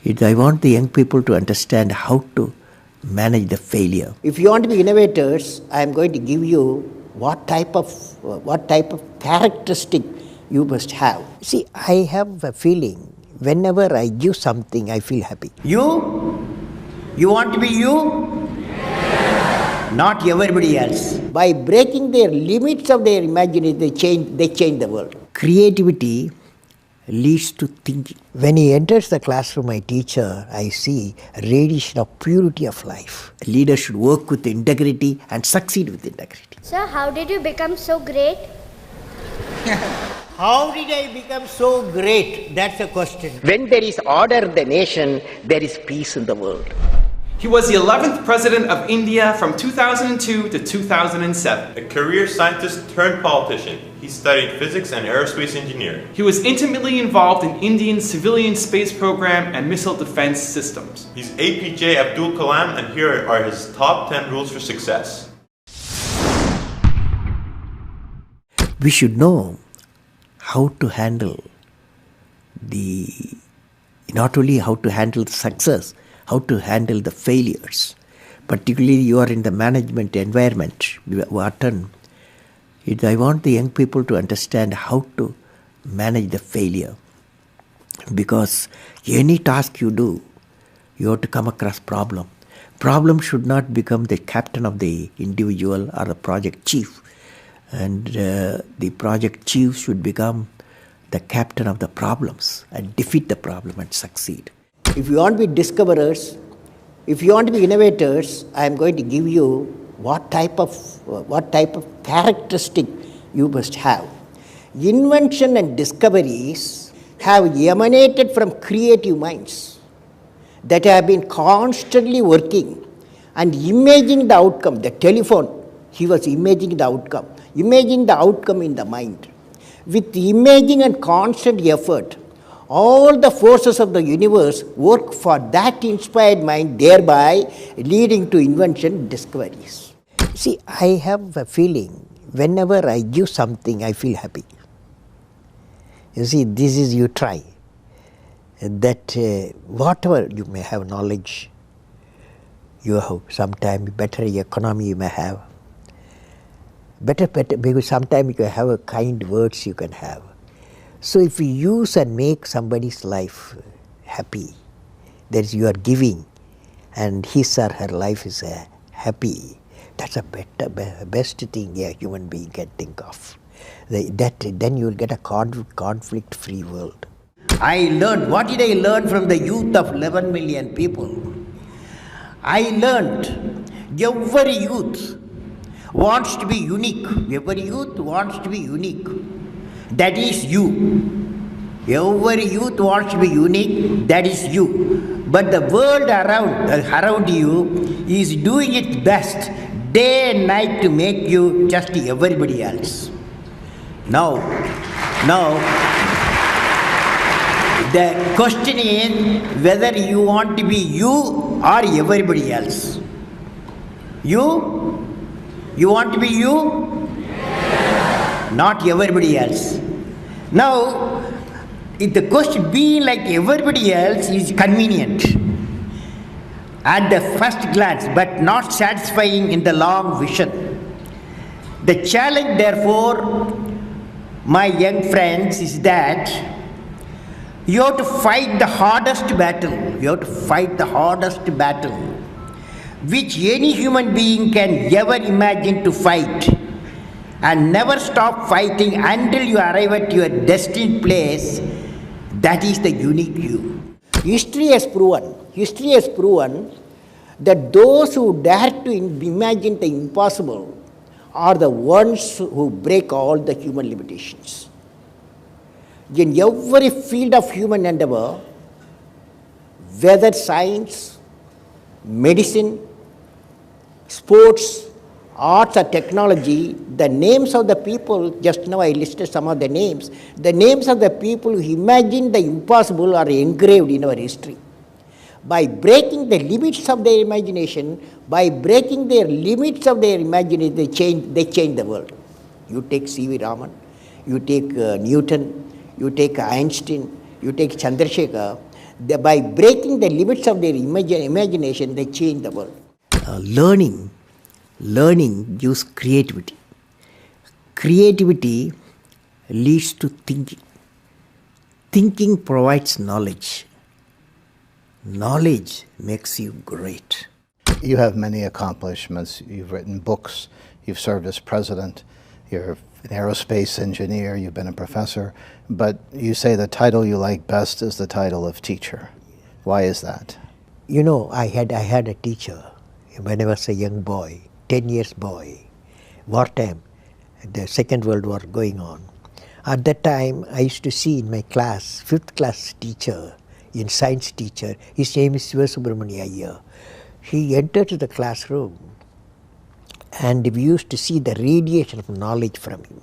I want the young people to understand how to manage the failure. If you want to be innovators, I am going to give you what type of characteristic you must have. See, I have a feeling whenever I give something, I feel happy. You want to be you, not everybody else. By breaking their limits of their imagination, they change the world. Creativity leads to thinking. When he enters the classroom, my teacher, I see a radiation of purity of life. A leader should work with integrity and succeed with integrity. Sir, how did you become so great? How did I become so great? That's a question. When there is order in the nation, there is peace in the world. He was the 11th President of India from 2002 to 2007. A career scientist turned politician. He studied physics and aerospace engineering. He was intimately involved in India's civilian space program and missile defense systems. He's APJ Abdul Kalam, and here are his top 10 rules for success. We should know how to handle not only how to handle the success, how to handle the failures. Particularly you are in the management environment, Wharton. I want the young people to understand how to manage the failure. Because any task you do, you have to come across problem. Problem should not become the captain of the individual or the project chief. And the project chief should become the captain of the problems and defeat the problem and succeed. If you want to be discoverers, if you want to be innovators, I am going to give you what type of characteristic you must have. Invention and discoveries have emanated from creative minds that have been constantly working and imagining the outcome. The telephone, he was imagining the outcome in the mind. With imaging and constant effort, all the forces of the universe work for that inspired mind, thereby leading to invention and discoveries. See, I have a feeling whenever I give something, I feel happy. You see, this is you try. That whatever you may have knowledge, you have sometimes better economy you may have. Better, because sometimes you have a kind words you can have. So if you use and make somebody's life happy, that is you are giving, and his or her life is happy, that's a best thing a human being can think of. Then you will get a conflict-free world. What did I learn from the youth of 11 million people? I learned every youth wants to be unique. Every youth wants to be unique. That is you. Every youth wants to be unique. That is you. But the world around you is doing its best day and night to make you just everybody else. Now, the question is whether you want to be you or everybody else. You want to be you? Not everybody else. Now, if the question being like everybody else is convenient at the first glance, but not satisfying in the long vision. The challenge, therefore, my young friends, is that you have to fight the hardest battle. You have to fight the hardest battle which any human being can ever imagine to fight, and never stop fighting until you arrive at your destined place. That is the unique you. History has proven that those who dare to imagine the impossible are the ones who break all the human limitations. In every field of human endeavor, whether science, medicine, sports, arts or technology, the names of the people, just now I listed some of the names of the people who imagined the impossible are engraved in our history. By breaking the limits of their imagination, they change the world. You take C.V. Raman, you take Newton, you take Einstein, you take Chandrasekhar. By breaking the limits of their imagination, they change the world. Learning gives creativity. Creativity leads to thinking. Thinking provides knowledge. Knowledge makes you great. You have many accomplishments. You've written books. You've served as president. You're an aerospace engineer. You've been a professor. But you say the title you like best is the title of teacher. Why is that? You know, I had a teacher when I was a young boy, 10 years boy, wartime, the Second World War going on. At that time, I used to see in my class, 5th class teacher, in science teacher, his name is Subramania Iyer. He entered the classroom and we used to see the radiation of knowledge from him,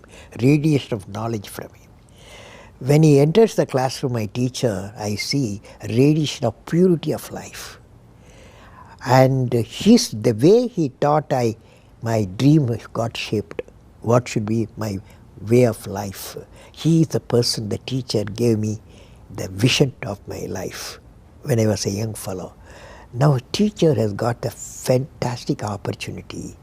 When he enters the classroom, my teacher, I see a radiation of purity of life. And the way he taught, my dream got shaped. What should be my way of life? He is the person, the teacher gave me the vision of my life when I was a young fellow. Now a teacher has got a fantastic opportunity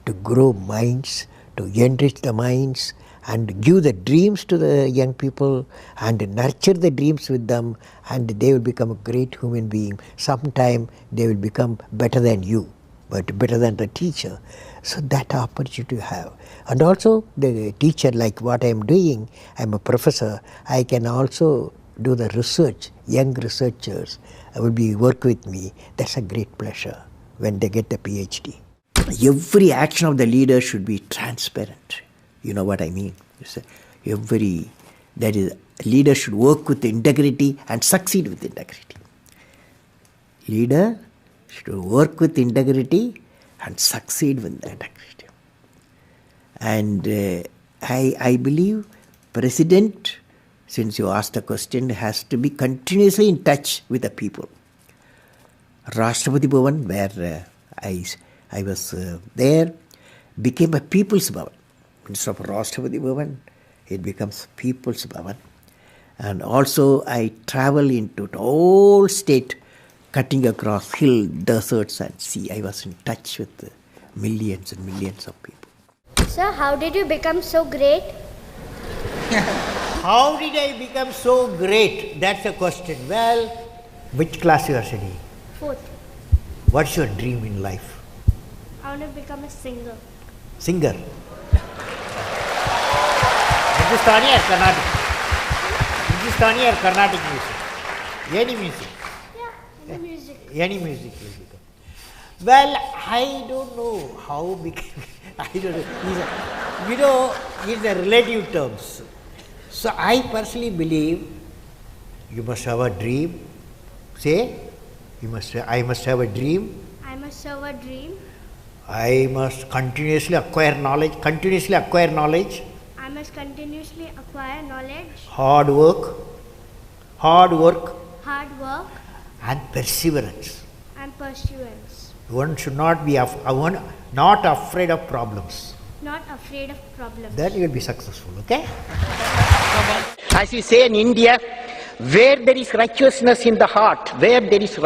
to grow minds, to enrich the minds, and give the dreams to the young people and nurture the dreams with them, and they will become a great human being. Sometime they will become better than you, but better than the teacher. So that opportunity you have. And also the teacher, like what I am doing, I am a professor, I can also do the research. Young researchers will work with me. That's a great pleasure when they get the PhD. Every action of the leader should be transparent. You know what I mean? Leader should work with integrity and succeed with integrity. Leader should work with integrity and succeed with integrity. And I believe President, since you asked the question, has to be continuously in touch with the people. Rashtrapati Bhavan, where I was there, became a People's Bhavan. Instead of Rashtrapati Bhavan, it becomes People's Bhavan. And also I travel into the whole state, cutting across hill, deserts and sea. I was in touch with millions and millions of people. Sir, how did you become so great? How did I become so great? That's the question. Well, which class you are studying? 4th. What's your dream in life? I want to become a singer. Singer. Hindustani or Carnatic? Hindustani or Carnatic music? Any music? Yeah, any music. Any music will become. Well, I don't know how became. I don't know. It's a relative terms. So I personally believe you must have a dream. Say, I must have a dream. I must have a dream. I must continuously acquire knowledge. I must continuously acquire knowledge. Hard work. Hard work. And perseverance. And pursuance. One should not be not afraid of problems. Not afraid of problems. Then you will be successful, okay? As we say in India, where there is righteousness in the heart, there is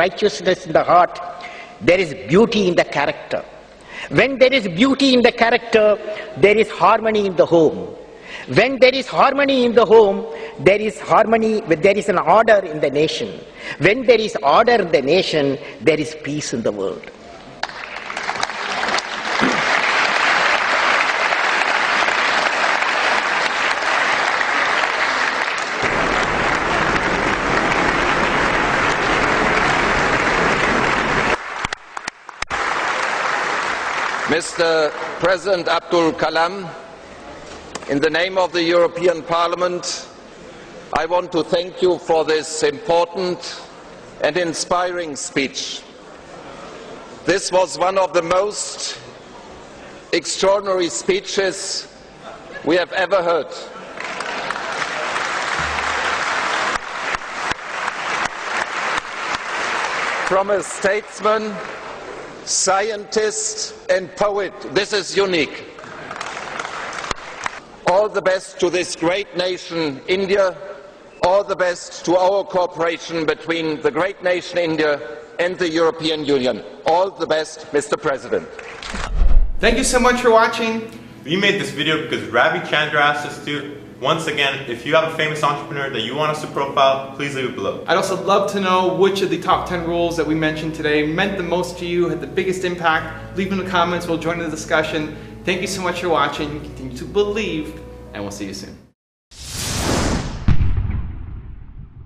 beauty in the character. When there is beauty in the character, there is harmony in the home. When there is harmony in the home, there is an order in the nation. When there is order in the nation, there is peace in the world. Mr. President Abdul Kalam, in the name of the European Parliament, I want to thank you for this important and inspiring speech. This was one of the most extraordinary speeches we have ever heard. From a statesman, scientist and poet, this is unique. All the best to this great nation, India. all the best to our cooperation between the great nation India and the European Union. All the best, Mr. President. Thank you so much for watching. We made this video because Ravi Chandra asked us to. Once again, if you have a famous entrepreneur that you want us to profile, please leave it below. I'd also love to know which of the top 10 rules that we mentioned today meant the most to you, had the biggest impact. Leave in the comments, we'll join in the discussion. Thank you so much for watching. Continue to believe, and we'll see you soon.